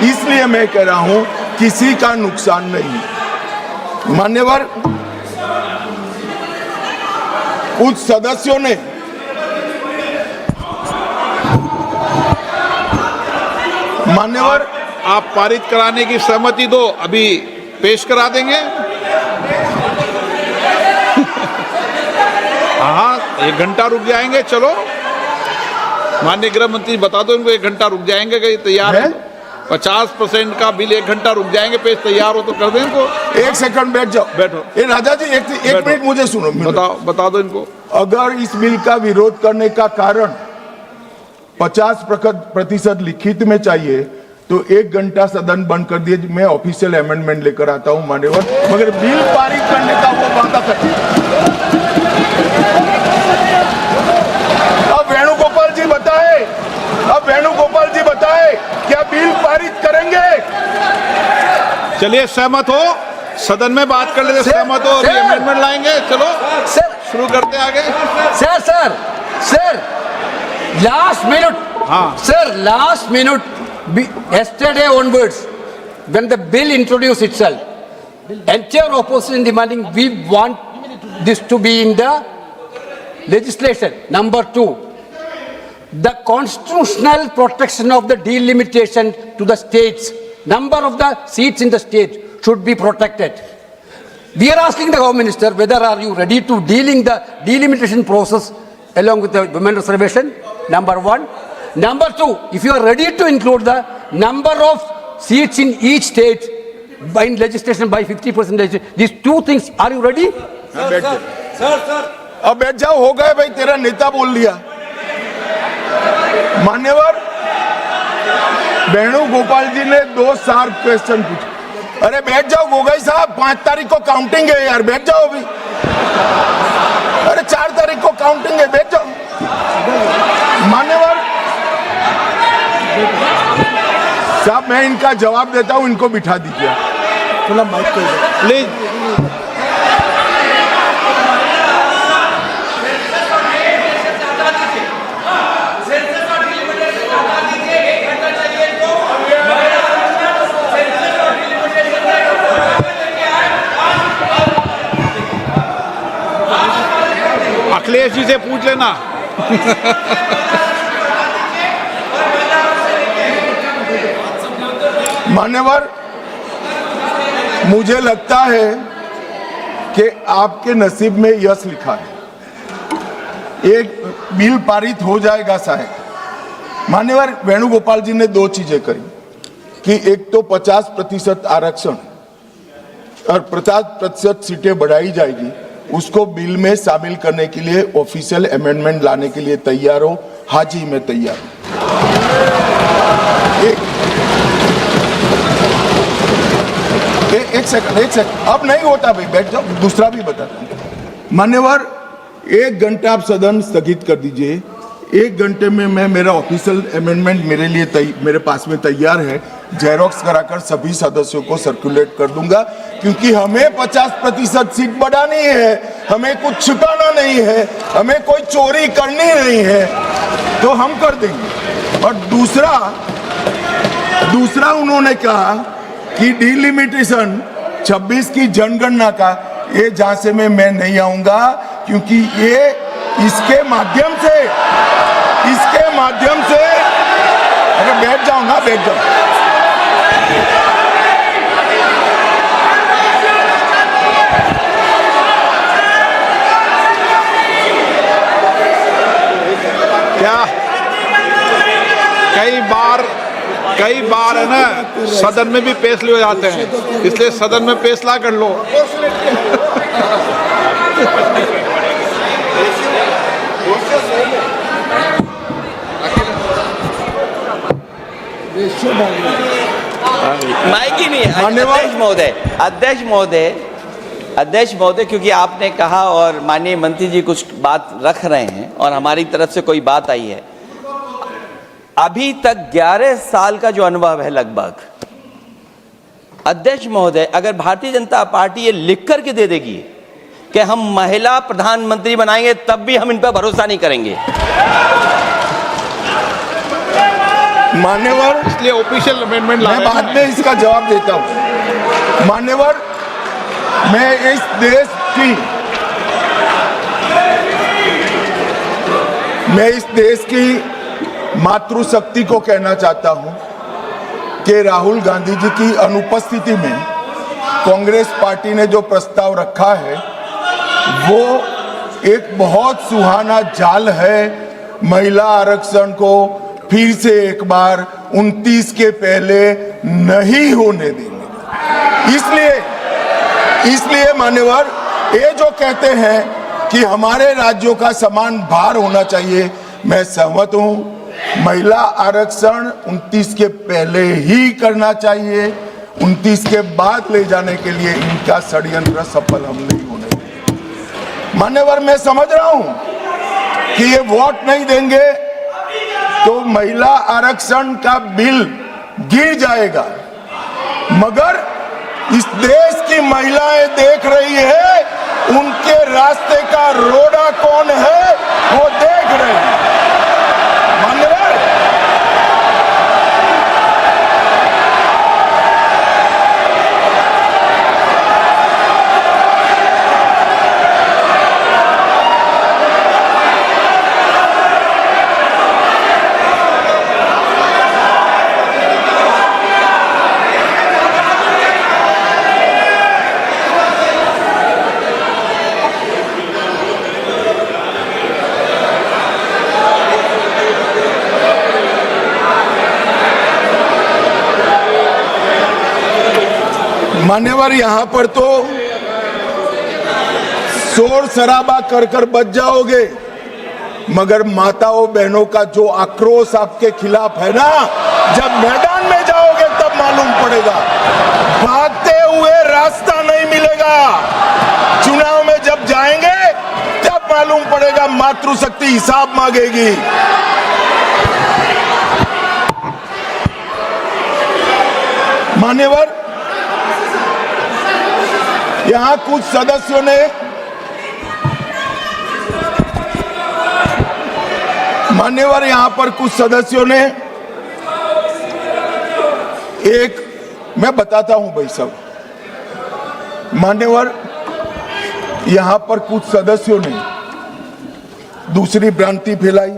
इसलिए मैं कह रहा हूं किसी का नुकसान नहीं। मान्यवर, कुछ सदस्यों ने मान्यवर, आप पारित कराने की सहमति दो, अभी पेश करा देंगे। हाँ, 1 घंटा रुक जाएंगे। चलो माननीय गृह मंत्री बता दो इनको, 1 घंटा रुक जाएंगे। कहीं तैयार है? 50% का बिल 1 घंटा रुक जाएंगे। पेश तैयार हो तो कर दें इनको। 1 सेकंड बैठ जाओ। बैठो। ए राजा जी, एक मिनट मुझे सुनो। बता दो इनको। अगर इस बिल का विरोध करने का कारण 50% लिखित में चाहिए तो 1 घंटा सदन बंद कर दिए, मैं ऑफिशियल अमेंडमेंट लेकर आता हूं मान्यवर, मगर बिल पारित करने का वो वादा करते। अब वेणुगोपाल जी बताए, क्या बिल पारित करेंगे? चलिए, सहमत हो? सदन में बात कर लेते। सहमत हो? अभी अमेंडमेंट लाएंगे। चलो सर, शुरू करते आगे। Sir last minute. हाँ sir, last minute, yesterday onwards, when the bill introduced itself, entire opposition demanding we want this to be in the legislation. Number 2, the constitutional protection of the delimitation to the states, number of the seats in the state should be protected. We are asking the Home Minister whether are you ready to dealing the delimitation process along with the women reservation, number 1. Number 2, if you are ready to include the number of seats in each state by legislation by 50%, these 2 things, are you ready? Sir, अब बैठ जाओ। हो गए भाई, तेरा नेता बोल लिया। मान्यवर, वेणुगोपाल जी ने 2 शार्प क्वेश्चन पूछे। अरे बैठ जाओ गोगोई साहब, 5 तारीख को काउंटिंग है यार, बैठ जाओ अभी। अरे 4 तारीख को काउंटिंग है, बैठ जाओ। मान्यवर साहब, मैं इनका जवाब देता हूं, इनको बिठा दीजिए। प्लीज। अखिलेश जी से पूछ लेना। मान्यवर, मुझे लगता है कि आपके नसीब में यश लिखा है। एक बिल पारित हो जाएगा शायद। मान्यवर, वेणुगोपाल जी ने 2 चीजें करी कि एक तो 50% आरक्षण और 50% सीटें बढ़ाई जाएगी, उसको बिल में शामिल करने के लिए ऑफिशियल अमेंडमेंट लाने के लिए तैयार हो। हाजी, मैं तैयार हूं। एक सेकंड, अब नहीं होता भाई, बैठ जाओ। दूसरा भी बताता हूं। मान्यवर, 1 घंटा आप सदन स्थगित कर दीजिए। 1 घंटे में मैं मेरा ऑफिशियल अमेंडमेंट मेरे पास में तैयार है, जेरोक्स कराकर सभी सदस्यों को सर्कुलेट कर दूंगा, क्योंकि हमें 50% सीट बढ़ानी है, हमें कुछ छिपाना नहीं है, हमें कोई चोरी करनी नहीं है, तो हम कर देंगे। और दूसरा उन्होंने कहा कि डिलिमिटेशन 26 की जनगणना का, ये झांसे में मैं नहीं आऊंगा, क्योंकि ये इसके माध्यम से अगर बैठ जाओ ना, बैठ जाओ। क्या कई बार है ना, सदन में भी फैसले हो जाते हैं, इसलिए सदन में फैसला कर लो। माइक ही नहीं। अध्यक्ष महोदय, क्योंकि आपने कहा और माननीय मंत्री जी कुछ बात रख रहे हैं और हमारी तरफ से कोई बात आई है, अभी तक 11 साल का जो अनुभव है लगभग, अध्यक्ष महोदय, अगर भारतीय जनता पार्टी ये लिख करके दे देगी कि हम महिला प्रधानमंत्री बनाएंगे, तब भी हम इन पर भरोसा नहीं करेंगे। मान्यवर, इसलिए ऑफिशियल अमेंडमेंट ला मैं रहे बाद हैं। में इसका जवाब देता हूं। मान्यवर, मैं इस देश की मातृशक्ति को कहना चाहता हूं कि राहुल गांधी जी की अनुपस्थिति में कांग्रेस पार्टी ने जो प्रस्ताव रखा है वो एक बहुत सुहाना जाल है महिला आरक्षण को फिर से एक बार 29 के पहले नहीं होने देंगे। इसलिए मान्यवर, ये जो कहते हैं कि हमारे राज्यों का समान भार होना चाहिए, मैं सहमत हूं। महिला आरक्षण 29 के पहले ही करना चाहिए, 29 के बाद ले जाने के लिए इनका षड्यंत्र सफल हम नहीं होने देंगे। मान्यवर, मैं समझ रहा हूं कि ये वोट नहीं देंगे तो महिला आरक्षण का बिल गिर जाएगा, मगर इस देश की महिलाएं देख रही है, उनके रास्ते का रोड़ा कौन है वो देख रहे हैं। मान्यवर, मान्यवर, यहां पर तो शोर शराबा कर कर बच जाओगे, मगर माताओं बहनों का जो आक्रोश आपके खिलाफ है ना, जब मैदान में जाओगे तब मालूम पड़ेगा। भागते हुए रास्ता नहीं मिलेगा। चुनाव में जब जाएंगे तब मालूम पड़ेगा, मातृशक्ति हिसाब मांगेगी। मान्यवर, यहां कुछ सदस्यों ने मैं बताता हूं भाई साहब, मान्यवर, यहां पर कुछ सदस्यों ने दूसरी भ्रांति फैलाई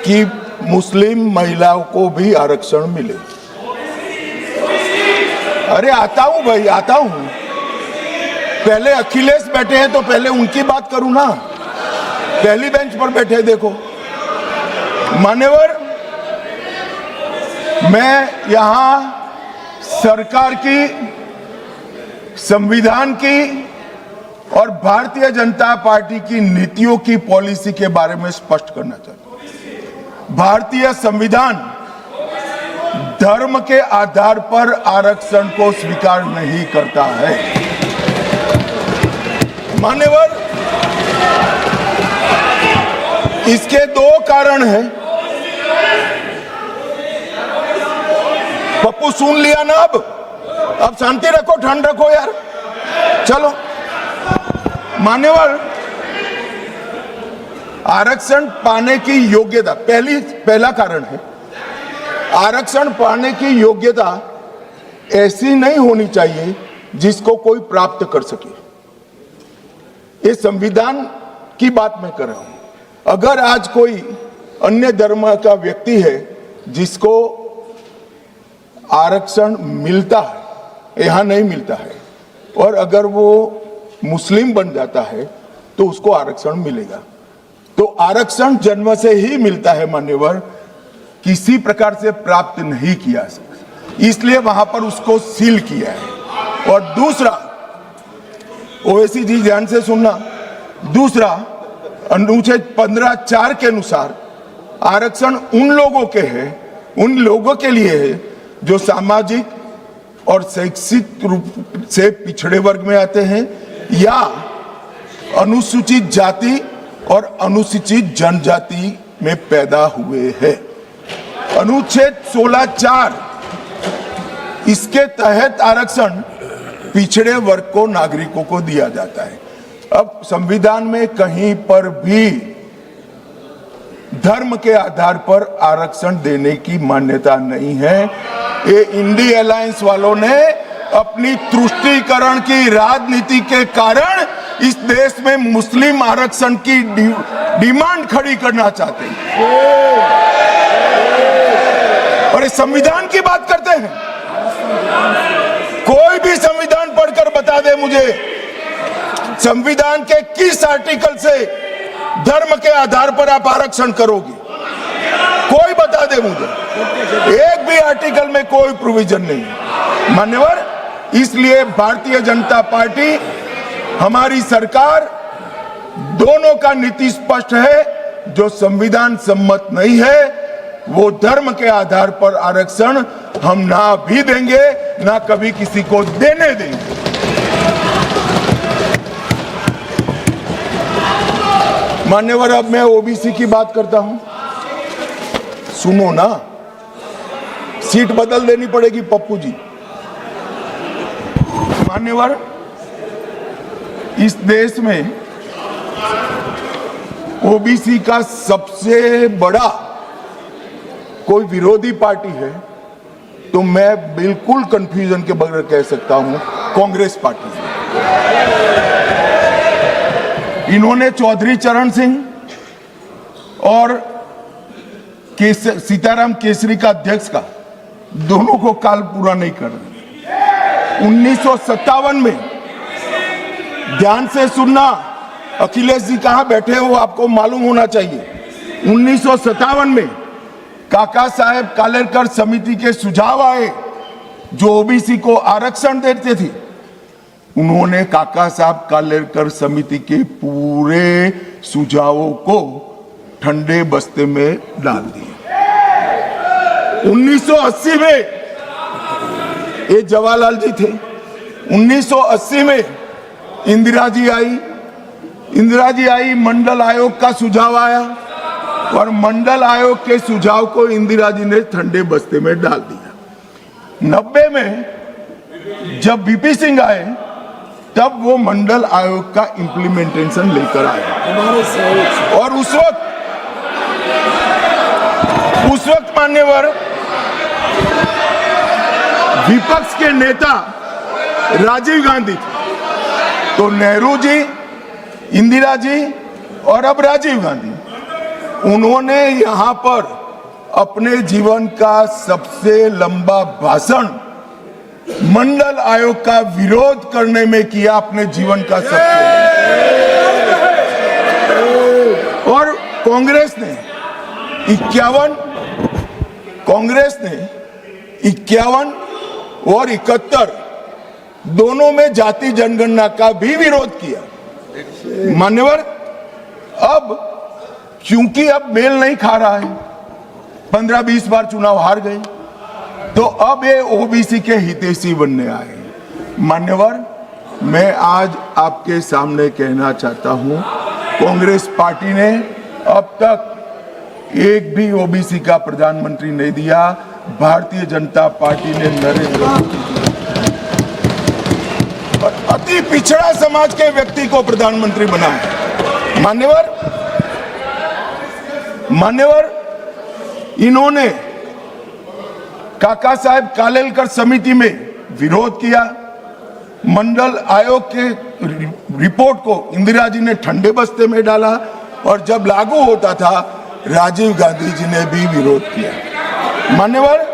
कि मुस्लिम महिलाओं को भी आरक्षण मिले। अरे आता हूं भाई, आता हूं। पहले अखिलेश बैठे हैं तो पहले उनकी बात करूं ना, पहली बेंच पर बैठे देखो। मान्यवर, मैं यहां सरकार की, संविधान की और भारतीय जनता पार्टी की नीतियों की पॉलिसी के बारे में स्पष्ट करना चाहता हूं। भारतीय संविधान धर्म के आधार पर आरक्षण को स्वीकार नहीं करता है। मान्यवर, इसके दो कारण हैं। पप्पू सुन लिया ना, अब शांति रखो, ठंड रखो यार, चलो। मान्यवर, आरक्षण पाने की योग्यता पहला कारण है। आरक्षण पाने की योग्यता ऐसी नहीं होनी चाहिए जिसको कोई प्राप्त कर सके। ये संविधान की बात मैं कर रहा हूं। अगर आज कोई अन्य धर्म का व्यक्ति है जिसको आरक्षण मिलता है, यहां नहीं मिलता है, और अगर वो मुस्लिम बन जाता है तो उसको आरक्षण मिलेगा। तो आरक्षण जन्म से ही मिलता है मान्यवर, किसी प्रकार से प्राप्त नहीं किया, इसलिए वहां पर उसको सील किया है। और दूसरा, ओवैसी जी ध्यान से सुनना, दूसरा अनुच्छेद 15(4) के अनुसार आरक्षण उन लोगों के है, उन लोगों के लिए है जो सामाजिक और शैक्षिक रूप से पिछड़े वर्ग में आते हैं या अनुसूचित जाति और अनुसूचित जनजाति में पैदा हुए हैं। अनुच्छेद 16(4) इसके तहत आरक्षण पिछड़े वर्ग को, नागरिकों को दिया जाता है। अब संविधान में कहीं पर भी धर्म के आधार पर आरक्षण देने की मान्यता नहीं है। ये इंडी अलायंस वालों ने अपनी तुष्टीकरण की राजनीति के कारण इस देश में मुस्लिम आरक्षण की डिमांड खड़ी करना चाहते हैं और ये संविधान की बात करते हैं। कोई भी संविधान पढ़कर बता दे मुझे, संविधान के किस आर्टिकल से धर्म के आधार पर आप आरक्षण करोगे? कोई बता दे मुझे, एक भी आर्टिकल में कोई प्रोविजन नहीं। मान्यवर, इसलिए भारतीय जनता पार्टी, हमारी सरकार, दोनों का नीति स्पष्ट है। जो संविधान सम्मत नहीं है वो धर्म के आधार पर आरक्षण हम ना भी देंगे, ना कभी किसी को देने देंगे। मान्यवर, अब मैं ओबीसी की बात करता हूं, सुनो ना, सीट बदल देनी पड़ेगी पप्पू जी। मान्यवर, इस देश में ओबीसी का सबसे बड़ा कोई विरोधी पार्टी है तो मैं बिल्कुल कंफ्यूजन के बगैर कह सकता हूं, कांग्रेस पार्टी है। इन्होंने चौधरी चरण सिंह और सीताराम केसरी का अध्यक्ष का, दोनों को काल पूरा नहीं कर रहे। 1957 में, ध्यान से सुनना, अखिलेश जी कहां बैठे हो आपको मालूम होना चाहिए। 1957 में काका साहेब कालेलकर समिति के सुझाव आए जो ओबीसी को आरक्षण देते थे। उन्होंने काका साहब कालेलकर समिति के पूरे सुझावों को ठंडे बस्ते में डाल दिया। 1980 में, ये जवाहरलाल जी थे, 1980 में इंदिरा जी आई, मंडल आयोग का सुझाव आया और मंडल आयोग के सुझाव को इंदिरा जी ने ठंडे बस्ते में डाल दिया। 90 में जब बीपी सिंह आए तब वो मंडल आयोग का इंप्लीमेंटेशन लेकर आए और उस वक्त मान्यवर विपक्ष के नेता राजीव गांधी थे। तो नेहरू जी, इंदिरा जी और अब राजीव गांधी, उन्होंने यहां पर अपने जीवन का सबसे लंबा भाषण मंडल आयोग का विरोध करने में किया, अपने जीवन का सबसे। और कांग्रेस ने 51 और 71 दोनों में जाति जनगणना का भी विरोध किया। मान्यवर, अब क्योंकि अब मेल नहीं खा रहा है, 15-20 बार चुनाव हार गए, तो अब ये ओबीसी के हितैषी बनने आए। मान्यवर, मैं आज आपके सामने कहना चाहता हूं, कांग्रेस पार्टी ने अब तक एक भी ओबीसी का प्रधानमंत्री नहीं दिया। भारतीय जनता पार्टी ने नरेंद्र मोदी और अति पिछड़ा समाज के व्यक्ति को प्रधानमंत्री बनाया। मान्यवर, इन्होंने काका साहेब कालेलकर समिति में विरोध किया। मंडल आयोग के रिपोर्ट को इंदिरा जी ने ठंडे बस्ते में डाला और जब लागू होता था राजीव गांधी जी ने भी विरोध किया। मान्यवर,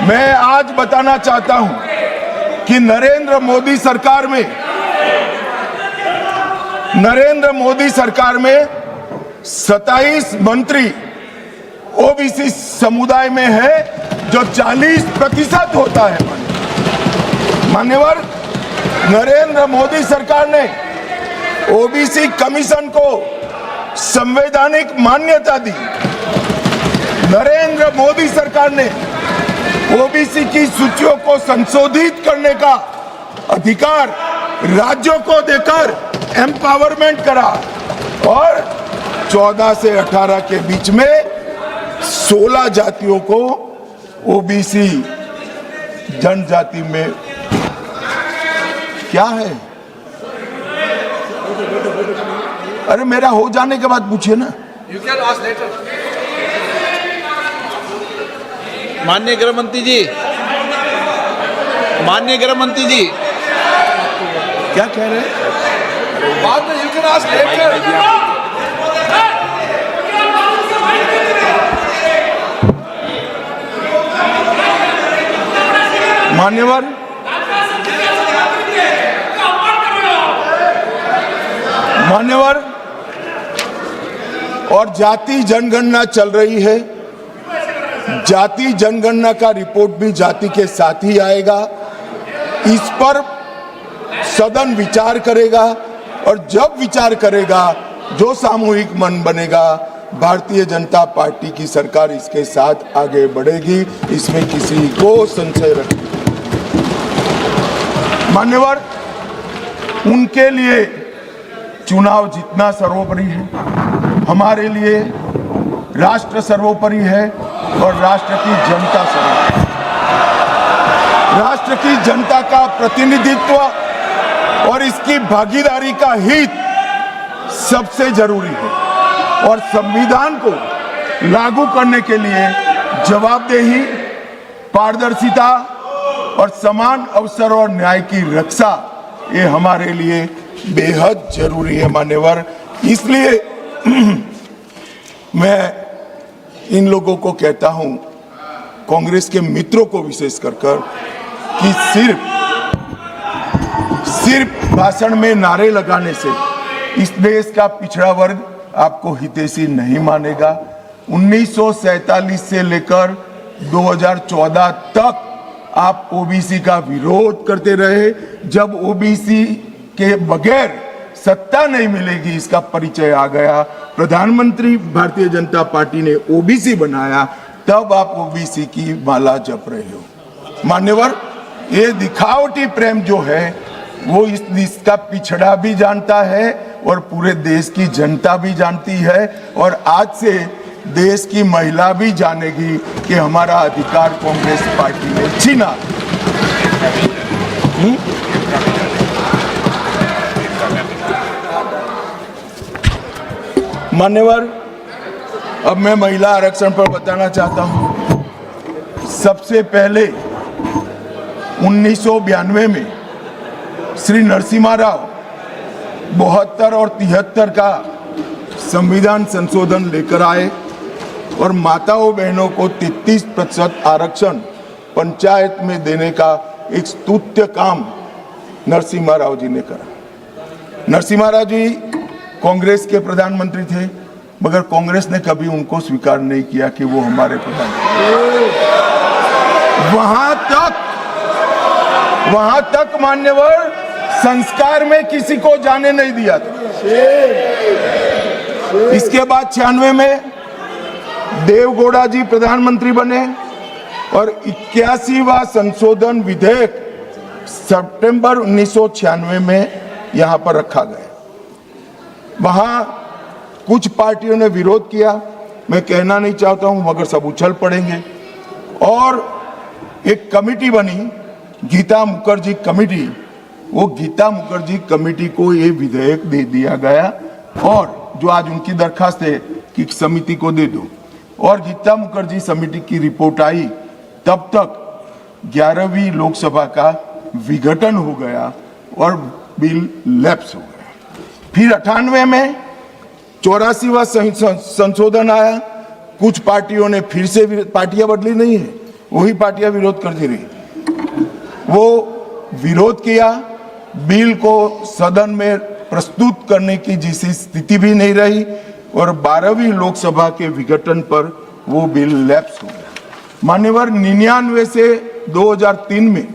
मैं आज बताना चाहता हूं कि नरेंद्र मोदी सरकार में 27 मंत्री ओबीसी समुदाय में है, जो 40% होता है। मान्यवर, नरेंद्र मोदी सरकार ने ओबीसी कमीशन को संवैधानिक मान्यता दी। नरेंद्र मोदी सरकार ने ओबीसी की सूचियों को संशोधित करने का अधिकार राज्यों को देकर एम्पावरमेंट करा और 14 से 18 के बीच में 16 जातियों को ओबीसी जनजाति में क्या है। अरे मेरा हो जाने के बाद पूछिए ना। माननीय गृह मंत्री जी, माननीय गृह मंत्री जी, क्या कह रहे हैं? बाद में you can ask later. मान्यवर, मान्यवर, और जाति जनगणना चल रही है। जाति जनगणना का रिपोर्ट भी जाति के साथ ही आएगा। इस पर सदन विचार करेगा और जब विचार करेगा जो सामूहिक मन बनेगा, भारतीय जनता पार्टी की सरकार इसके साथ आगे बढ़ेगी, इसमें किसी को संशय रखने। मान्यवर, उनके लिए चुनाव जीतना सर्वोपरि है, हमारे लिए राष्ट्र सर्वोपरि है और राष्ट्र की जनता सर्वोपरि। राष्ट्र की जनता का प्रतिनिधित्व और इसकी भागीदारी का हित सबसे जरूरी है और संविधान को लागू करने के लिए जवाबदेही, पारदर्शिता और समान अवसर और न्याय की रक्षा ये हमारे लिए बेहद जरूरी है। मान्यवर, इसलिए मैं इन लोगों को कहता हूं, कांग्रेस के मित्रों को विशेष कर कि सिर्फ भाषण में नारे लगाने से इस देश का पिछड़ा वर्ग आपको हितैषी नहीं मानेगा। 1947 से लेकर 2014 तक आप ओबीसी का विरोध करते रहे। जब ओबीसी के बगैर सत्ता नहीं मिलेगी, इसका परिचय आ गया। प्रधानमंत्री भारतीय जनता पार्टी ने ओबीसी बनाया, तब आप ओबीसी की माला जप रहे हो। मान्यवर, ये दिखावटी प्रेम जो है वो इस देश का पिछड़ा भी जानता है और पूरे देश की जनता भी जानती है, और आज से देश की महिला भी जानेगी कि हमारा अधिकार कांग्रेस पार्टी ने छीना। मान्यवर, अब मैं महिला आरक्षण पर बताना चाहता हूं। सबसे पहले 1992 में श्री नरसिम्हा राव 72 और 73 का संविधान संशोधन लेकर आए और माताओं बहनों को 33% आरक्षण पंचायत में देने का एक स्तुत्य काम नरसिम्हा राव जी ने करा। नरसिम्हा राव जी कांग्रेस के प्रधानमंत्री थे, मगर कांग्रेस ने कभी उनको स्वीकार नहीं किया कि वो हमारे प्रधानमंत्री। वहां तक मान्यवर, संस्कार में किसी को जाने नहीं दिया था। इसके बाद 96 में देवगौड़ा जी प्रधानमंत्री बने और 81वां संशोधन विधेयक सितंबर 1996 में यहां पर रखा गया। वहां कुछ पार्टियों ने विरोध किया, मैं कहना नहीं चाहता हूं, मगर सब उछल पड़ेंगे, और एक कमेटी बनी, गीता मुखर्जी कमेटी। वो गीता मुखर्जी कमेटी को ये विधेयक दे दिया गया, और जो आज उनकी दरखास्त है कि समिति को दे दो, और गीता मुखर्जी समिति की रिपोर्ट आई, तब तक 11वीं लोकसभा का विघटन हो गया और बिल लैप्स हो गया। फिर 98 में 84वां संशोधन आया। कुछ पार्टियों ने फिर से, पार्टियां बदली नहीं है, वही पार्टियां विरोध करती रही, वो विरोध किया। बिल को सदन में प्रस्तुत करने की जैसी स्थिति भी नहीं रही और 12वीं लोकसभा के विघटन पर वो बिल लैप्स हो गया। मान्यवर, 99 से 2003 में